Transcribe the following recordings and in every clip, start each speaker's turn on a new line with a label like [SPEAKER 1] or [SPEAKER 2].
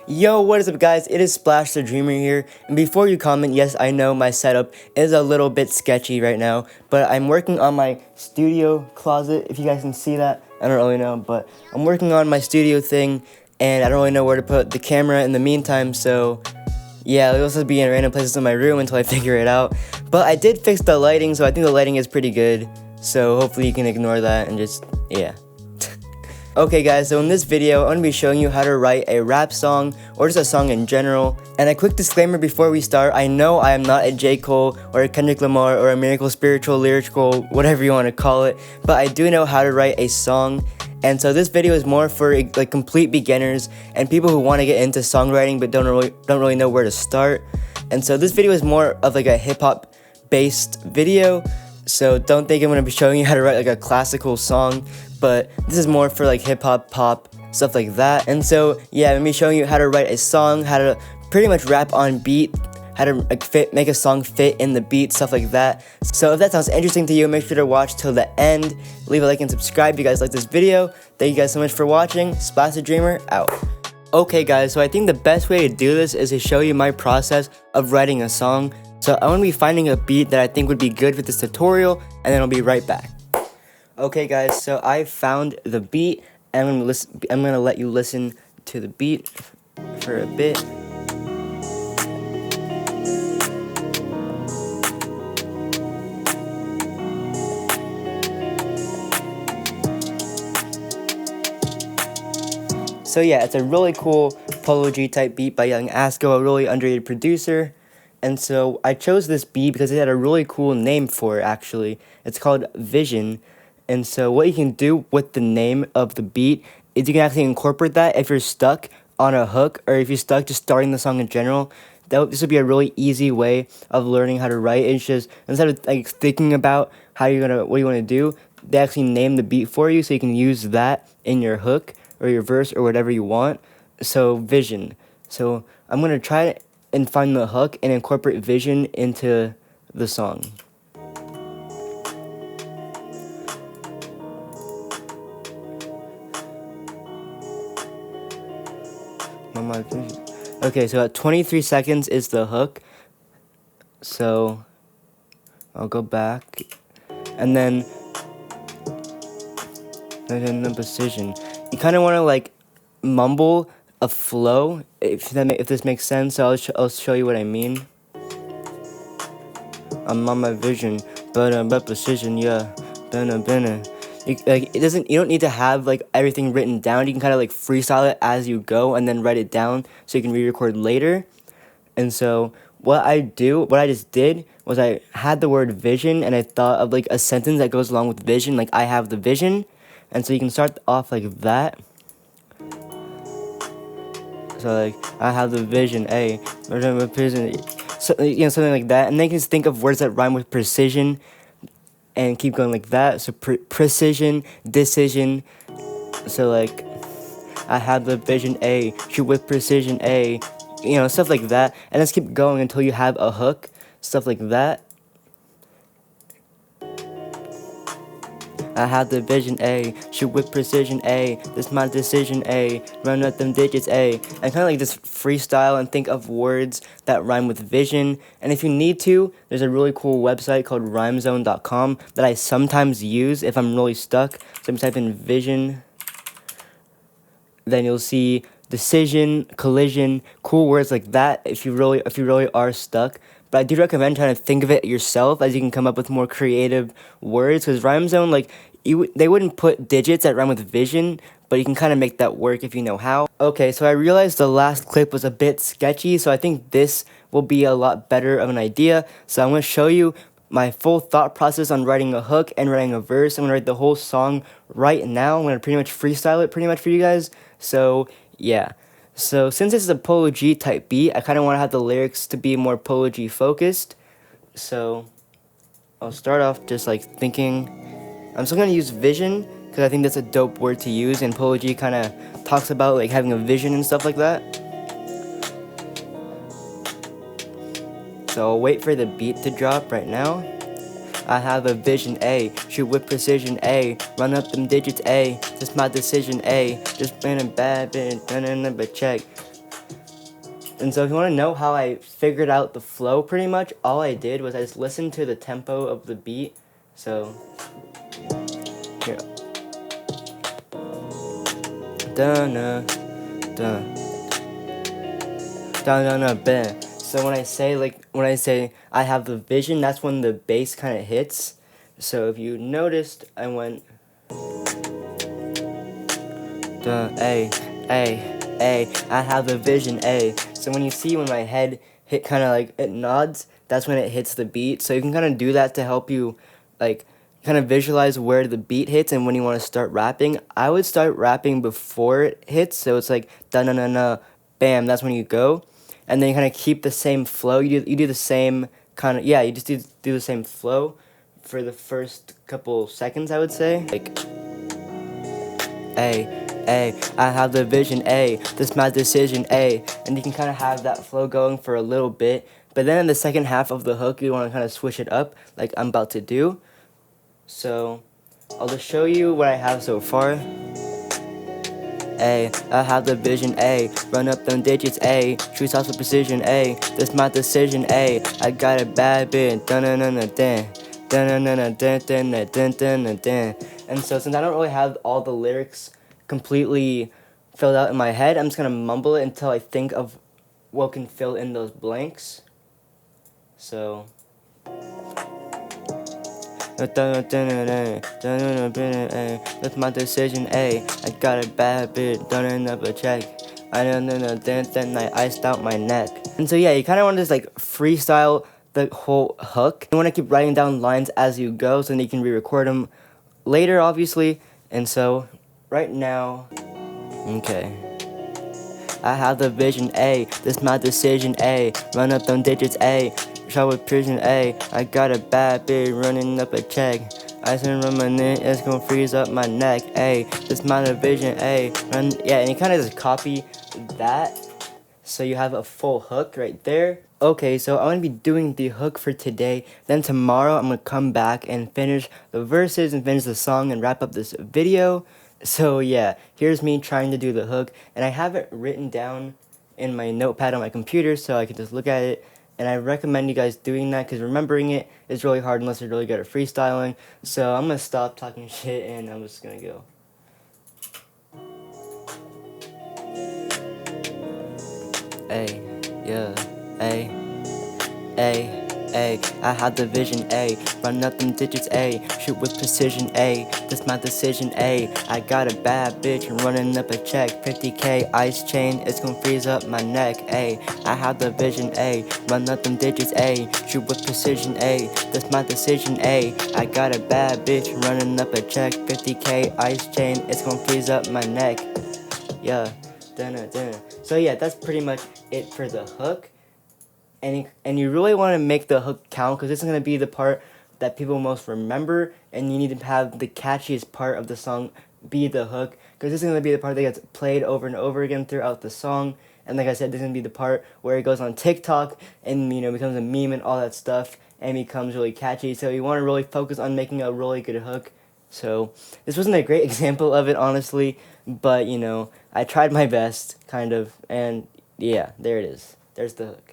[SPEAKER 1] Yo, what is up guys, it is Splash the Dreamer here, and before you comment, yes I know my setup is a little bit sketchy right now, but I'm working on my studio closet, if you guys can see that, I don't really know, but I'm working on my studio thing, and I don't really know where to put the camera in the meantime, so yeah, it'll also be in random places in my room until I figure it out, but I did fix the lighting, so I think the lighting is pretty good, so hopefully you can ignore that and just, yeah. Okay guys, so in this video, I'm going to be showing you how to write a rap song, or just a song in general. And a quick disclaimer before we start, I know I am not a J. Cole, or a Kendrick Lamar, or a Miracle Spiritual, Lyrical, whatever you want to call it, but I do know how to write a song. And so this video is more for like complete beginners, and people who want to get into songwriting but don't really know where to start. And so this video is more of like a hip-hop based video, so don't think I'm going to be showing you how to write like a classical song, but this is more for like hip-hop, pop, stuff like that. And so yeah, I'm going to be showing you how to write a song, how to pretty much rap on beat, how to like make a song fit in the beat, stuff like that. So if that sounds interesting to you, make sure to watch till the end. Leave a like and subscribe if you guys like this video. Thank you guys so much for watching. Splash the Dreamer out. Okay guys, so I think the best way to do this is to show you my process of writing a song. So I'm going to be finding a beat that I think would be good for this tutorial, and then I'll be right back. Okay guys, so I found the beat, and I'm gonna let you listen to the beat for a bit. So yeah, it's a really cool Polo G type beat by Young Asko, a really underrated producer. And so I chose this beat because it had a really cool name for it actually. It's called Vision. And so what you can do with the name of the beat is you can actually incorporate that if you're stuck on a hook, or if you're stuck just starting the song in general. This would be a really easy way of learning how to write. It's just instead of like thinking about what you want to do, they actually name the beat for you, so you can use that in your hook or your verse or whatever you want. So Vision. So I'm gonna try and find the hook and incorporate Vision into the song. Okay, so at 23 seconds is the hook. So I'll go back, and then the precision. You kind of want to like mumble a flow, if this makes sense. So I'll show you what I mean. I'm on my vision, but precision, yeah, You don't need to have like everything written down. You can kind of like freestyle it as you go and then write it down so you can re-record later. And so what I just did was I had the word vision, and I thought of like a sentence that goes along with vision, like I have the vision. And so you can start off like that. So like I have the vision, so, something like that. And then you can just think of words that rhyme with precision and keep going like that. So precision, decision. So like I have the vision, shoot with precision, stuff like that. And let's keep going until you have a hook, stuff like that. I have the vision, shoot with precision, this my decision, run up them digits, and kind of like just freestyle and think of words that rhyme with vision. And if you need to, there's a really cool website called rhymezone.com that I sometimes use if I'm really stuck. So if you type in vision, then you'll see decision, collision, cool words like that if you really are stuck. But I do recommend trying to think of it yourself, as you can come up with more creative words, because RhymeZone, like, they wouldn't put digits that rhyme with vision, but you can kind of make that work if you know how. Okay, so I realized the last clip was a bit sketchy, so I think this will be a lot better of an idea. So I'm going to show you my full thought process on writing a hook and writing a verse. I'm going to write the whole song right now. I'm going to pretty much freestyle it pretty much for you guys. So, yeah. So since this is a Polo G type beat, I kind of want to have the lyrics to be more Polo G focused. So I'll start off just like thinking. I'm still going to use vision because I think that's a dope word to use, and Polo G kind of talks about like having a vision and stuff like that. So I'll wait for the beat to drop right now. I have a vision, shoot with precision, run up them digits, just my decision, just been a bad bitch, but check. And so if you want to know how I figured out the flow, pretty much all I did was I just listened to the tempo of the beat. So here, da-na, da, da-na-na, bam. So when I say I have the vision, that's when the bass kind of hits. So if you noticed, I went da, a, I have the vision, a. So when you see when my head hit kind of like it nods, that's when it hits the beat. So you can kind of do that to help you like kind of visualize where the beat hits and when you want to start rapping. I would start rapping before it hits, so it's like da na na na, bam. That's when you go, and then you kind of keep the same flow. You do the same kind of you just do the same flow for the first couple seconds. I would say like a, I have the vision, A, this my decision, A. And you can kind of have that flow going for a little bit. But then in the second half of the hook, you want to kind of switch it up, like I'm about to do. So, I'll just show you what I have so far. A, I have the vision, A, run up them digits, A, shoot shots with precision, A, this my decision, A, I got a bad bit, dun-dun-dun-dun-dun, dun-dun-dun-dun-dun-dun-dun-dun. And so since I don't really have all the lyrics completely filled out in my head, I'm just going to mumble it until I think of what can fill in those blanks. So that's my decision, A. I got a bad bit, done up a check. I iced out my neck. And so yeah, you kind of want to just like freestyle the whole hook. You want to keep writing down lines as you go so then you can re-record them later, obviously. And so right now, okay. I have the vision, A, this my decision, A, run up them digits, A, shot with prison, A, I got a bad bitch running up a check, I said run my neck, it's gonna freeze up my neck, A, this my vision, A, run, yeah, and you kind of just copy that, so you have a full hook right there. Okay, so I'm gonna be doing the hook for today, then tomorrow I'm gonna come back and finish the verses and finish the song and wrap up this video. So yeah, here's me trying to do the hook, and I have it written down in my notepad on my computer so I can just look at it, and I recommend you guys doing that because remembering it is really hard unless you're really good at freestyling. So I'm gonna stop talking shit and I'm just gonna go. A, yeah, A, I had the vision, A, run up them digits, A, shoot with precision, A, this my decision, A, I got a bad bitch running up a check, 50K ice chain, it's gonna freeze up my neck, A, I have the vision, A, run up them digits, A, shoot with precision, A, this my decision, A, I got a bad bitch running up a check, 50K ice chain, it's gonna freeze up my neck, yeah, dun-dun-dun. So yeah, that's pretty much it for the hook. And you really want to make the hook count because this is going to be the part that people most remember, and you need to have the catchiest part of the song be the hook because this is going to be the part that gets played over and over again throughout the song. And like I said, this is going to be the part where it goes on TikTok and becomes a meme and all that stuff and becomes really catchy. So you want to really focus on making a really good hook. So this wasn't a great example of it, honestly, but I tried my best, kind of, and yeah, there it is. There's the hook.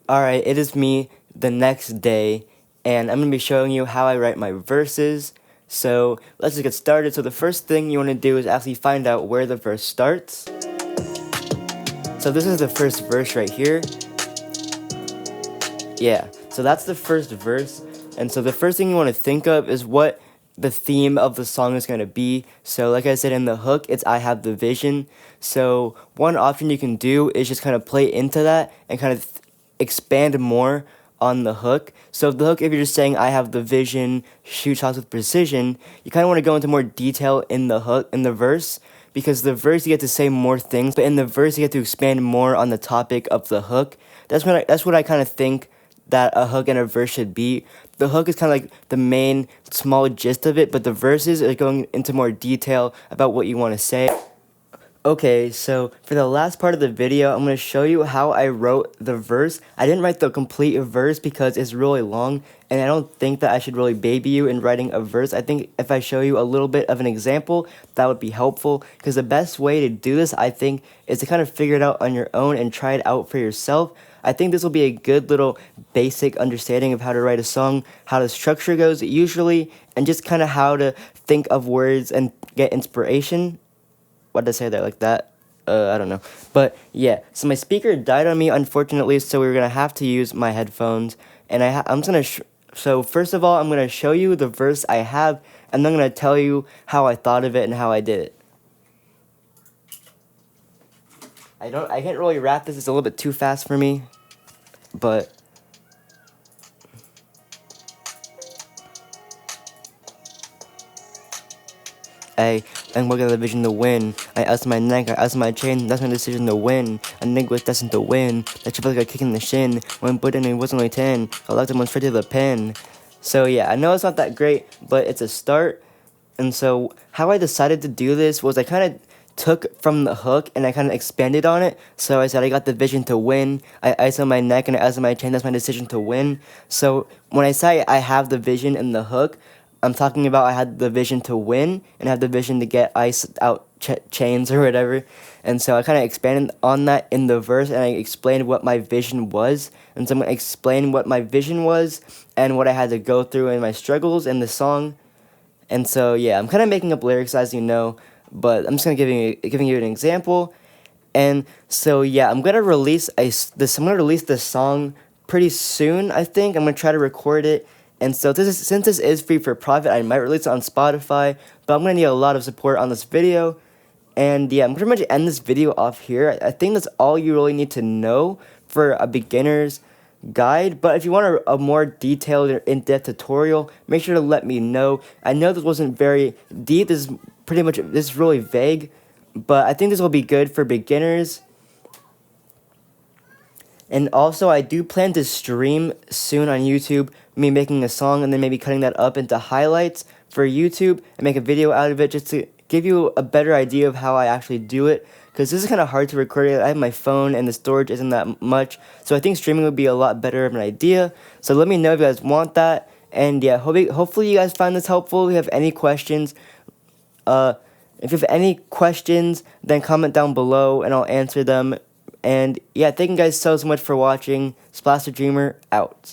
[SPEAKER 1] Alright, it is me the next day, and I'm going to be showing you how I write my verses. So let's just get started. So the first thing you want to do is actually find out where the verse starts. So this is the first verse right here. Yeah, so that's the first verse. And so the first thing you want to think of is what the theme of the song is going to be. So like I said in the hook, it's I have the vision. So one option you can do is just kind of play into that and kind of expand more on the hook. So the hook, if you're just saying I have the vision, shoot shots with precision, you kind of want to go into more detail in the hook, in the verse, because the verse you get to say more things, but in the verse you get to expand more on the topic of the hook. That's what I kind of think that a hook and a verse should be. The hook is kind of like the main small gist of it, but the verses are going into more detail about what you want to say. Okay, so for the last part of the video, I'm going to show you how I wrote the verse. I didn't write the complete verse because it's really long, and I don't think that I should really baby you in writing a verse. I think if I show you a little bit of an example, that would be helpful, because the best way to do this, I think, is to kind of figure it out on your own and try it out for yourself. I think this will be a good little basic understanding of how to write a song, how the structure goes usually, and just kind of how to think of words and get inspiration. Why did I say that like that? I don't know. But yeah, so my speaker died on me, unfortunately, so we are going to have to use my headphones. And I'm going to, so first of all, I'm going to show you the verse I have, and then I'm going to tell you how I thought of it and how I did it. I can't really rap this, it's a little bit too fast for me, but I'm working on the vision to win. I ice my neck, I ice my chain, that's my decision to win. A nigga was destined to win. That shit felt like a kick in the shin. When put in, it was only 10. I locked him on straight to the pin. So yeah, I know it's not that great, but it's a start. And so how I decided to do this was I kind of took from the hook and I kind of expanded on it. So I said I got the vision to win. I ice on my neck and I ice on my chain. That's my decision to win. So when I say I have the vision in the hook, I'm talking about I had the vision to win and have the vision to get ice out chains or whatever. And so I kind of expanded on that in the verse and I explained what my vision was. And so I'm going to explain what my vision was and what I had to go through and my struggles in the song. And so yeah, I'm kind of making up lyrics, as you know, but I'm just gonna giving you an example. And so yeah, I'm gonna release this song pretty soon. I think I'm gonna try to record it. And so since this is free for profit, I might release it on Spotify, but I'm gonna need a lot of support on this video. And yeah, I'm pretty much end this video off here. I think that's all you really need to know for a beginner's guide. But if you want a more detailed or in-depth tutorial, make sure to let me know. I know this wasn't very deep. This is really vague, but I think this will be good for beginners. And also, I do plan to stream soon on YouTube, me making a song and then maybe cutting that up into highlights for YouTube and make a video out of it just to give you a better idea of how I actually do it. Because this is kind of hard to record it. I have my phone and the storage isn't that much. So I think streaming would be a lot better of an idea. So let me know if you guys want that. And yeah, hopefully you guys find this helpful. If you have any questions, then comment down below and I'll answer them. And yeah, thank you guys so much for watching. Splash the Dreamer out.